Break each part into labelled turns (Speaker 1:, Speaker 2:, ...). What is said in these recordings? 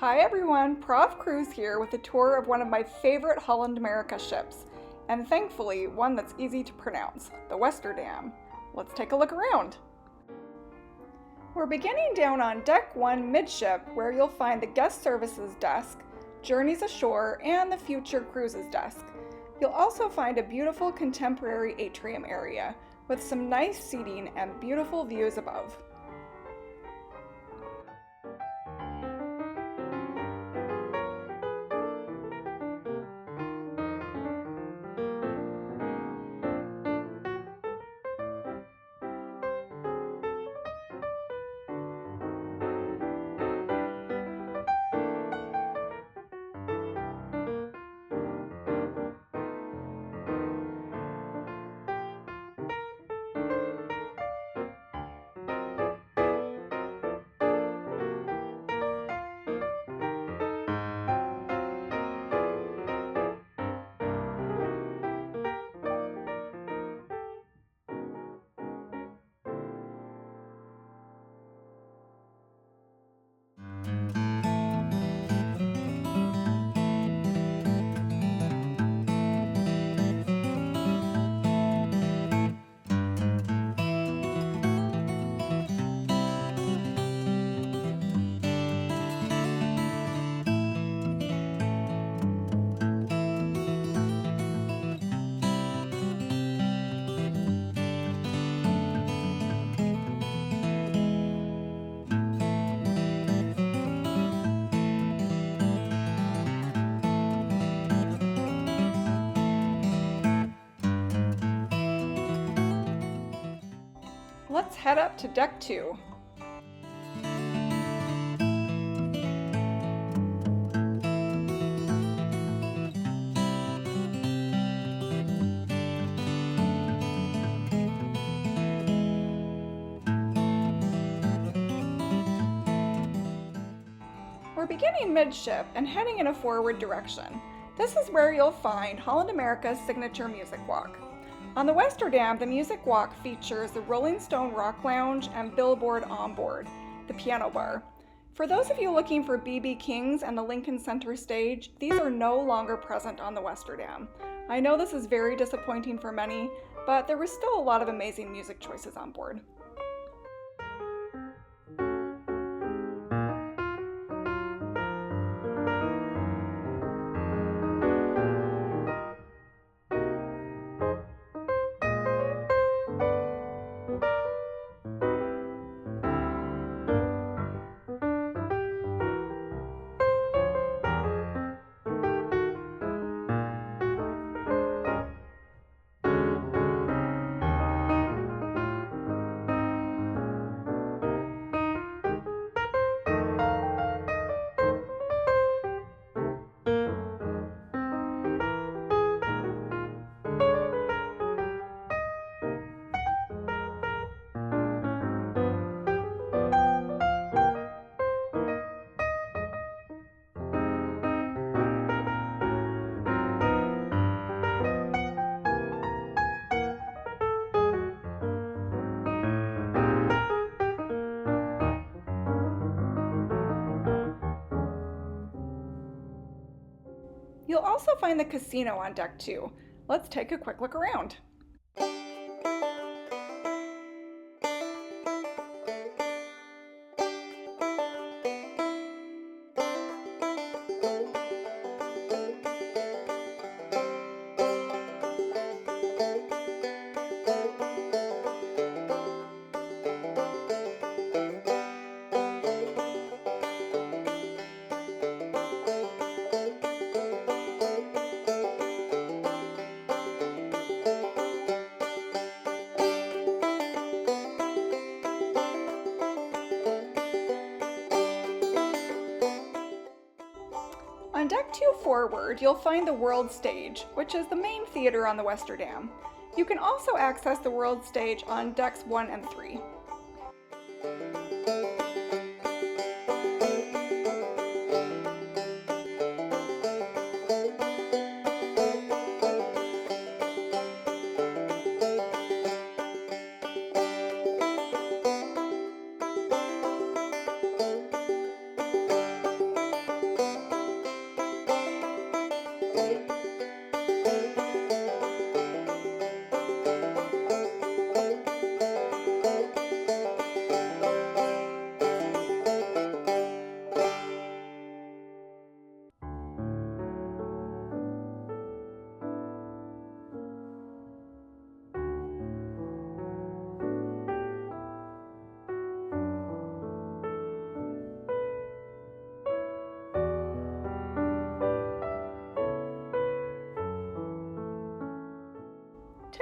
Speaker 1: Hi everyone, Prof. Cruz here with a tour of one of my favorite Holland America ships, and thankfully one that's easy to pronounce, the Westerdam. Let's take a look around. We're beginning down on Deck 1 midship, where you'll find the Guest Services desk, Journeys Ashore, and the Future Cruises desk. You'll also find a beautiful contemporary atrium area with some nice seating and beautiful views above. Let's head up to Deck 2. We're beginning midship and heading in a forward direction. This is where you'll find Holland America's signature music walk. On the Westerdam, the music walk features the Rolling Stone Rock Lounge and Billboard Onboard, the piano bar. For those of you looking for B.B. King's and the Lincoln Center stage, these are no longer present on the Westerdam. I know this is very disappointing for many, but there were still a lot of amazing music choices on board. You'll also find the casino on Deck 2. Let's take a quick look around. On Deck 2 forward, you'll find the World Stage, which is the main theater on the Westerdam. You can also access the World Stage on Decks 1 and 3.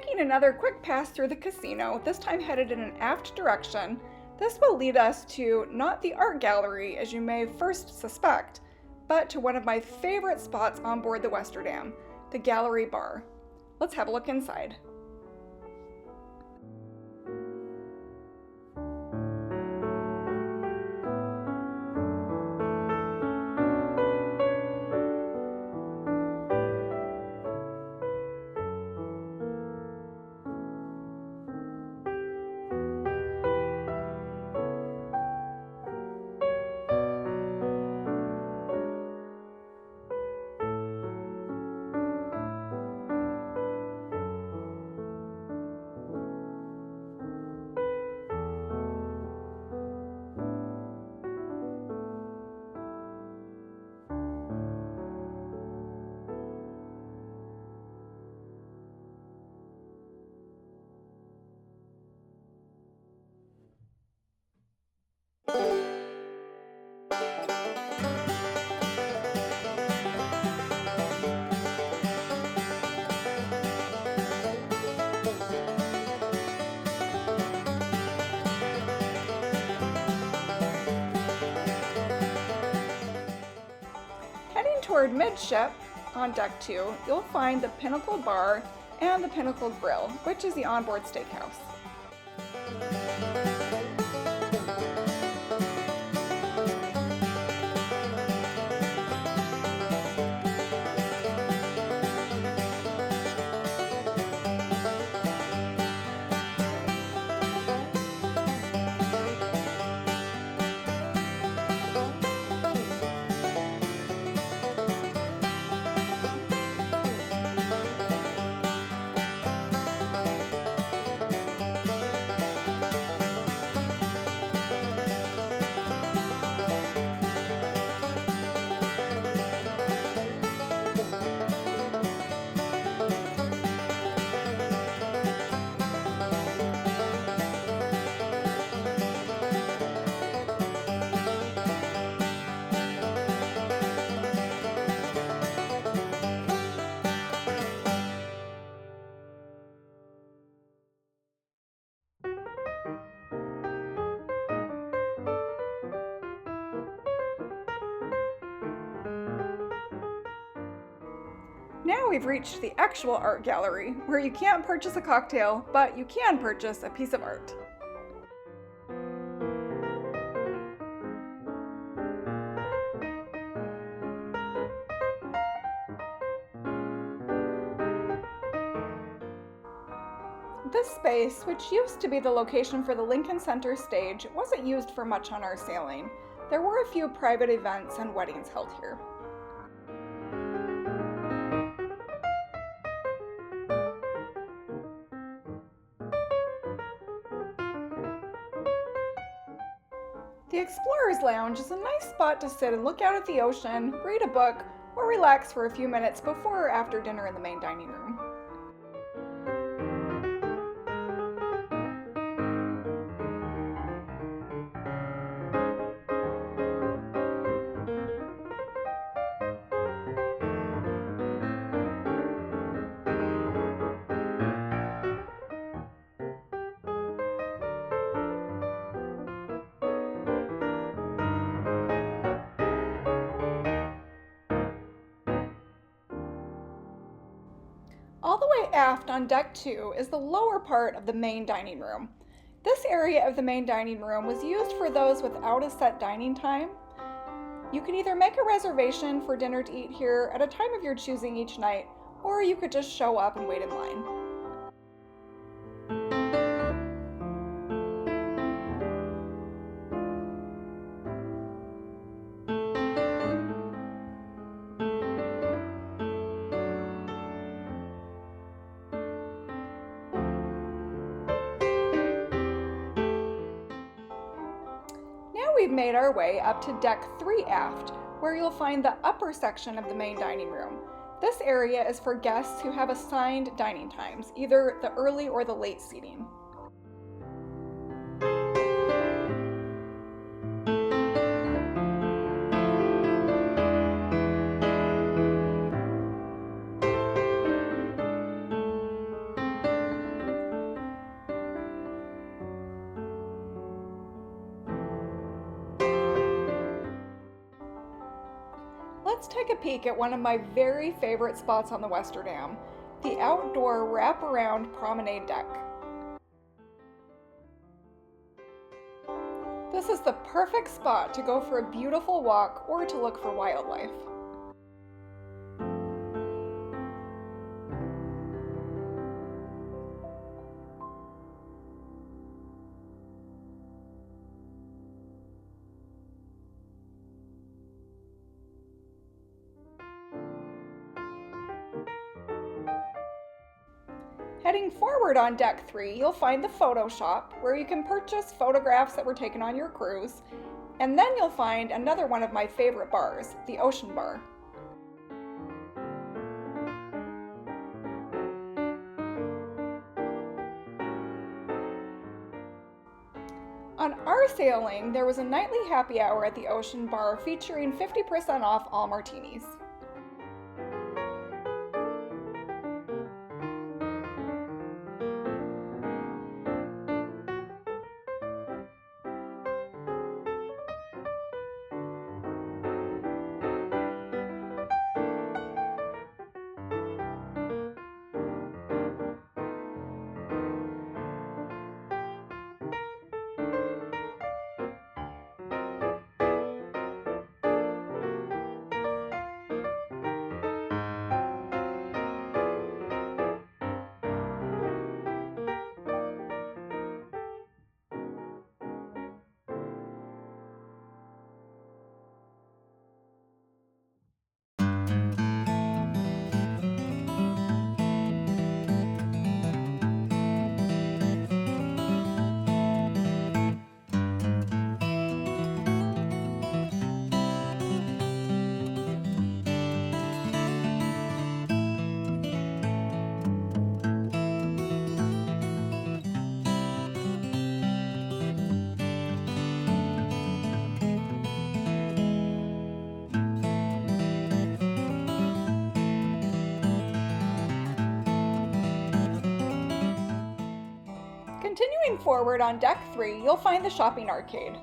Speaker 1: Taking another quick pass through the casino, this time headed in an aft direction, this will lead us to not the art gallery as you may first suspect, but to one of my favorite spots on board the Westerdam, the gallery bar. Let's have a look inside. Heading toward midship on deck 2, you'll find the Pinnacle Bar and the Pinnacle Grill, which is the onboard steakhouse. Now we've reached the actual art gallery, where you can't purchase a cocktail, but you can purchase a piece of art. This space, which used to be the location for the Lincoln Center stage, wasn't used for much on our sailing. There were a few private events and weddings held here. The Explorer's Lounge is a nice spot to sit and look out at the ocean, read a book, or relax for a few minutes before or after dinner in the main dining room. All the way aft on deck 2 is the lower part of the main dining room. This area of the main dining room was used for those without a set dining time. You can either make a reservation for dinner to eat here at a time of your choosing each night, or you could just show up and wait in line. We've made our way up to deck 3 aft, where you'll find the upper section of the main dining room. This area is for guests who have assigned dining times, either the early or the late seating. let's take a peek at one of my very favorite spots on the Westerdam, the outdoor wraparound promenade deck. This is the perfect spot to go for a beautiful walk or to look for wildlife. Heading forward on deck 3, you'll find the photo shop where you can purchase photographs that were taken on your cruise, and then you'll find another one of my favorite bars, the Ocean Bar. On our sailing, there was a nightly happy hour at the Ocean Bar featuring 50% off all martinis. Continuing forward on deck 3, you'll find the shopping arcade.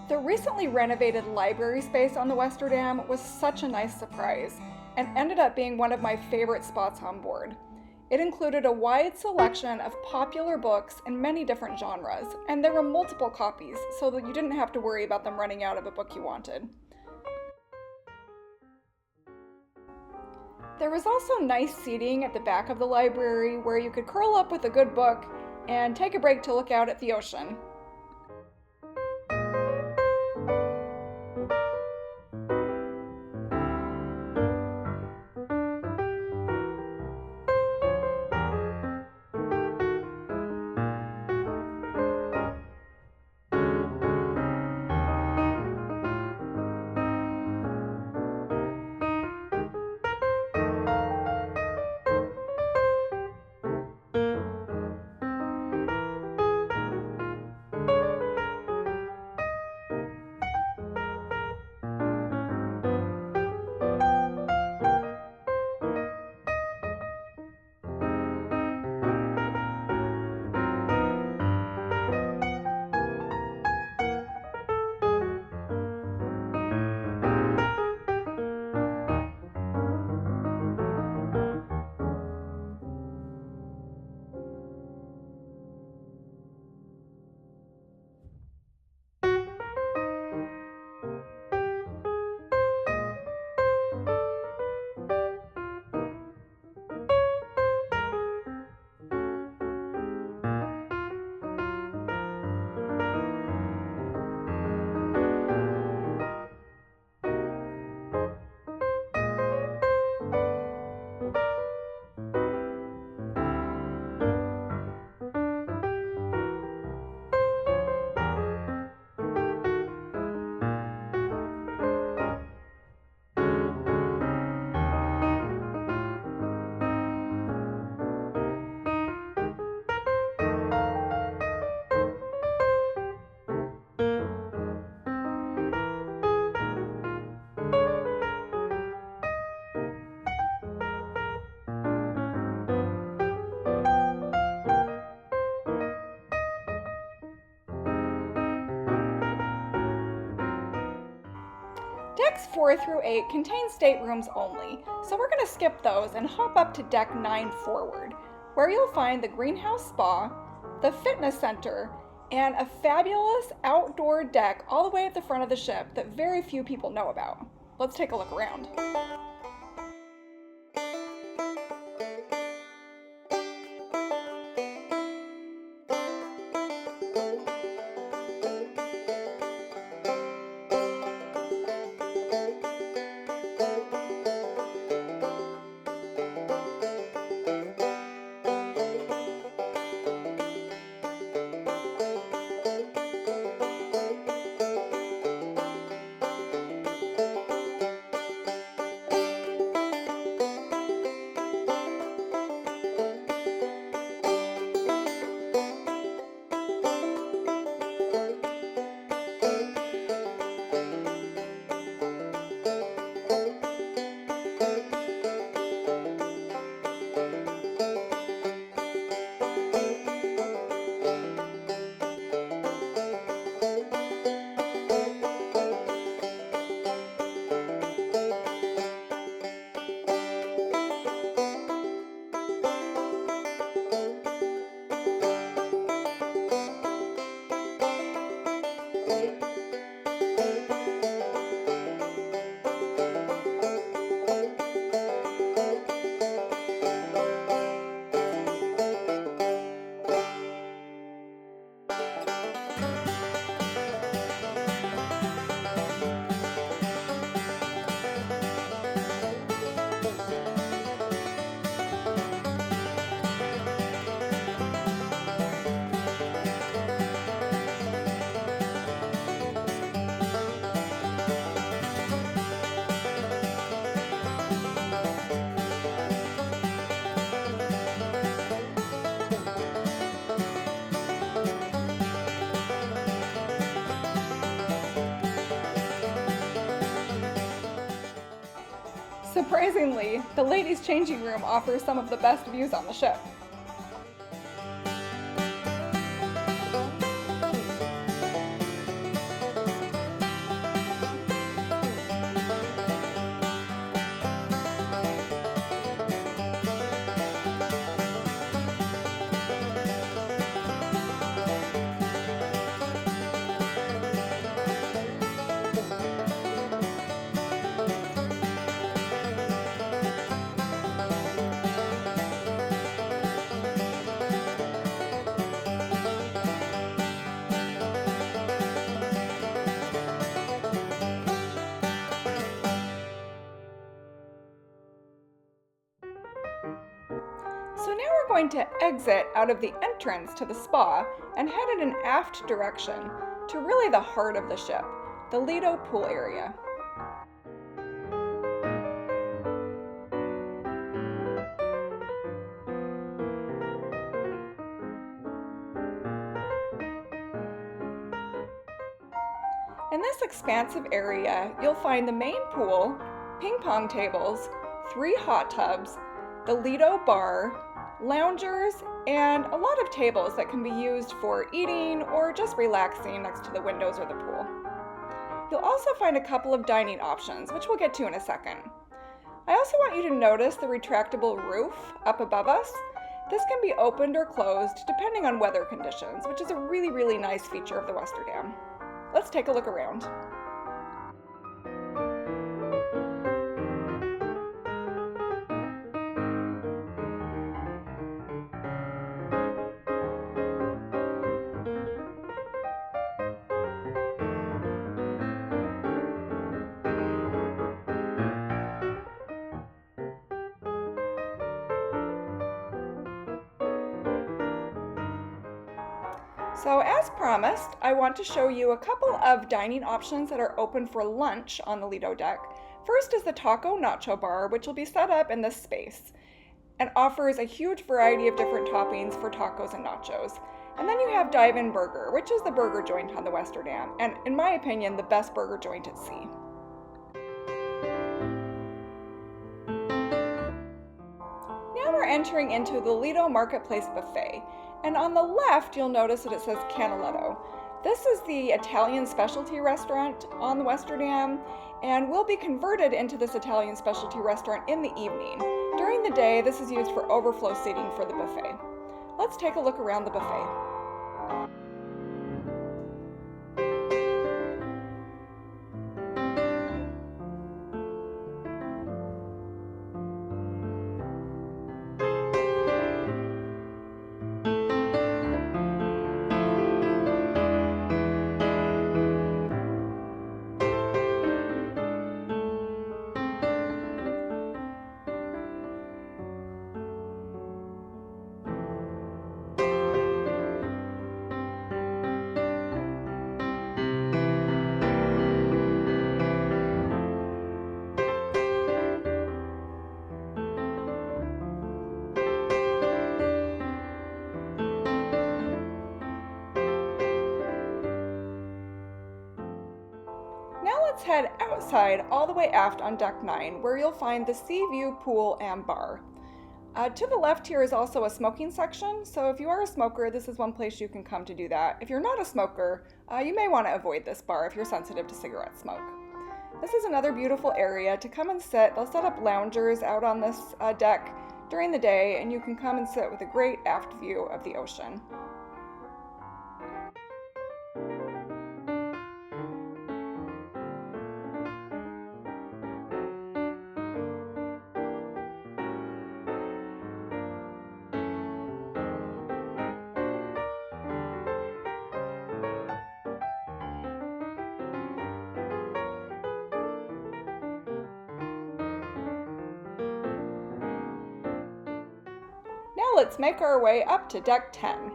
Speaker 1: The recently renovated library space on the Westerdam was such a nice surprise and ended up being one of my favorite spots on board. It included a wide selection of popular books in many different genres, and there were multiple copies so that you didn't have to worry about them running out of a book you wanted. There was also nice seating at the back of the library where you could curl up with a good book and take a break to look out at the ocean. Decks 4 through 8 contain staterooms only, so we're going to skip those and hop up to Deck 9 forward, where you'll find the greenhouse spa, the fitness center, and a fabulous outdoor deck all the way at the front of the ship that very few people know about. Let's take a look around. Surprisingly, the ladies' changing room offers some of the best views on the ship. So now we're going to exit out of the entrance to the spa and head in an aft direction to really the heart of the ship, the Lido pool area. In this expansive area, you'll find the main pool, ping pong tables, 3 hot tubs, the Lido bar, loungers, and a lot of tables that can be used for eating or just relaxing next to the windows or the pool. You'll also find a couple of dining options, which we'll get to in a second. I also want you to notice the retractable roof up above us. This can be opened or closed depending on weather conditions, which is a really nice feature of the Westerdam. Let's take a look around. So as promised, I want to show you a couple of dining options that are open for lunch on the Lido deck. First is the Taco Nacho Bar, which will be set up in this space and offers a huge variety of different toppings for tacos and nachos. And then you have Dive-In Burger, which is the burger joint on the Westerdam, and in my opinion, the best burger joint at sea. Now we're entering into the Lido Marketplace Buffet. And on the left, you'll notice that it says Canaletto. This is the Italian specialty restaurant on the Westerdam, and will be converted into this Italian specialty restaurant in the evening. During the day, this is used for overflow seating for the buffet. Let's take a look around the buffet. Now let's head outside all the way aft on deck 9, where you'll find the sea view pool and bar. To the left here is also a smoking section, so if you are a smoker, this is one place you can come to do that. If you're not a smoker, you may want to avoid this bar if you're sensitive to cigarette smoke. This is another beautiful area to come and sit. They'll set up loungers out on this deck during the day, and you can come and sit with a great aft view of the ocean. Now let's make our way up to deck 10.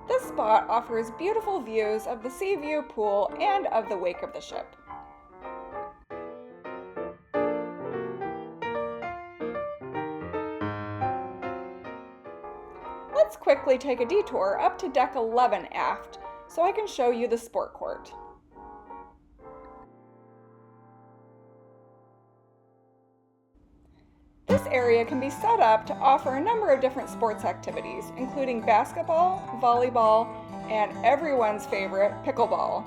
Speaker 1: This spot offers beautiful views of the sea view pool and of the wake of the ship. Let's quickly take a detour up to deck 11 aft, so I can show you the sport court. This area can be set up to offer a number of different sports activities, including basketball, volleyball, and everyone's favorite, pickleball.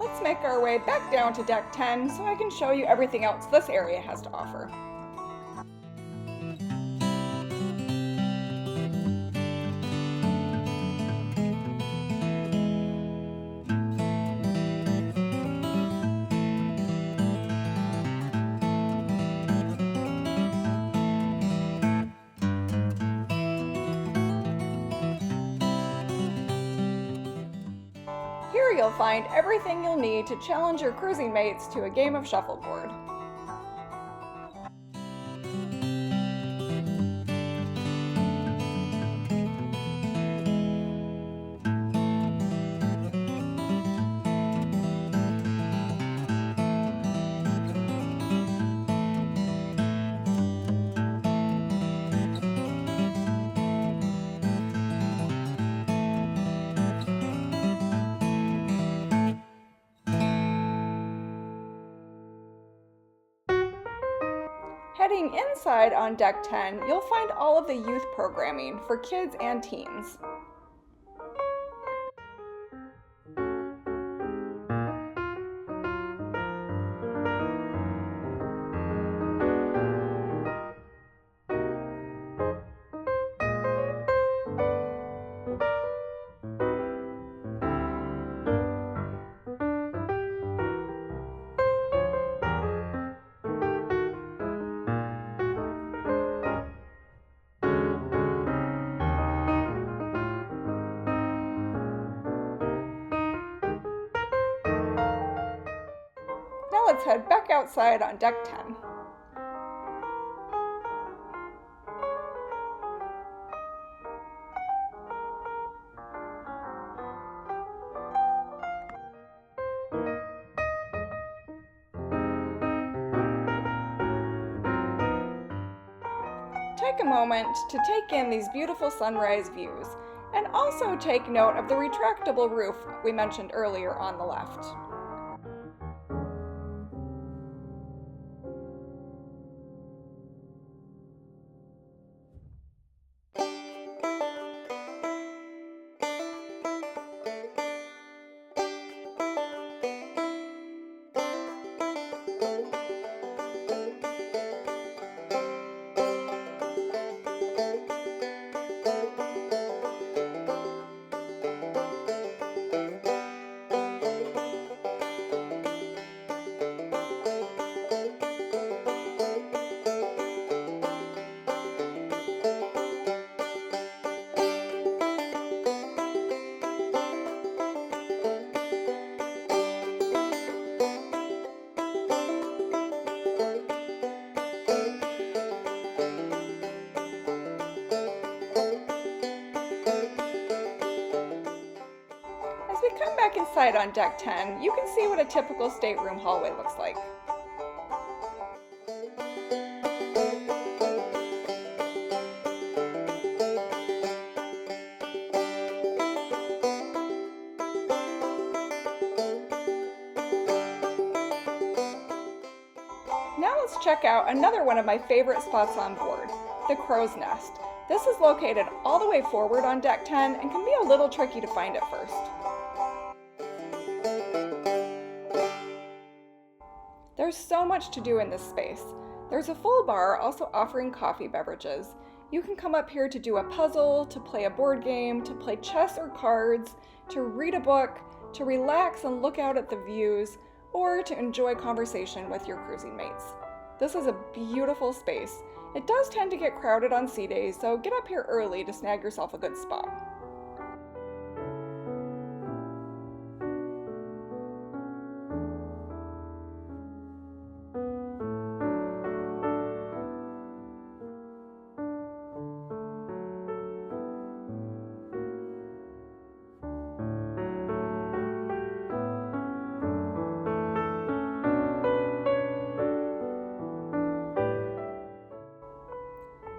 Speaker 1: Let's make our way back down to deck 10 so I can show you everything else this area has to offer. Here you'll find everything you'll need to challenge your cruising mates to a game of shuffleboard. Heading inside on deck 10, you'll find all of the youth programming for kids and teens. Now let's head back outside on deck 10. Take a moment to take in these beautiful sunrise views. And also take note of the retractable roof we mentioned earlier on the left. As we come back inside on deck 10, you can see what a typical stateroom hallway looks like. Now let's check out another one of my favorite spots on board, the crow's nest. This is located all the way forward on deck 10 and can be a little tricky to find at first. There's so much to do in this space. There's a full bar also offering coffee beverages. You can come up here to do a puzzle, to play a board game, to play chess or cards, to read a book, to relax and look out at the views, or to enjoy conversation with your cruising mates. This is a beautiful space. It does tend to get crowded on sea days, so get up here early to snag yourself a good spot.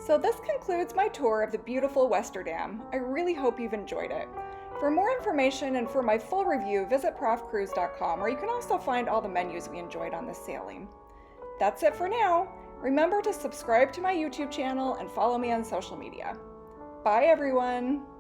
Speaker 1: So this concludes my tour of the beautiful Westerdam. I really hope you've enjoyed it. For more information and for my full review, visit profcruise.com, where you can also find all the menus we enjoyed on this sailing. That's it for now. Remember to subscribe to my YouTube channel and follow me on social media. Bye everyone!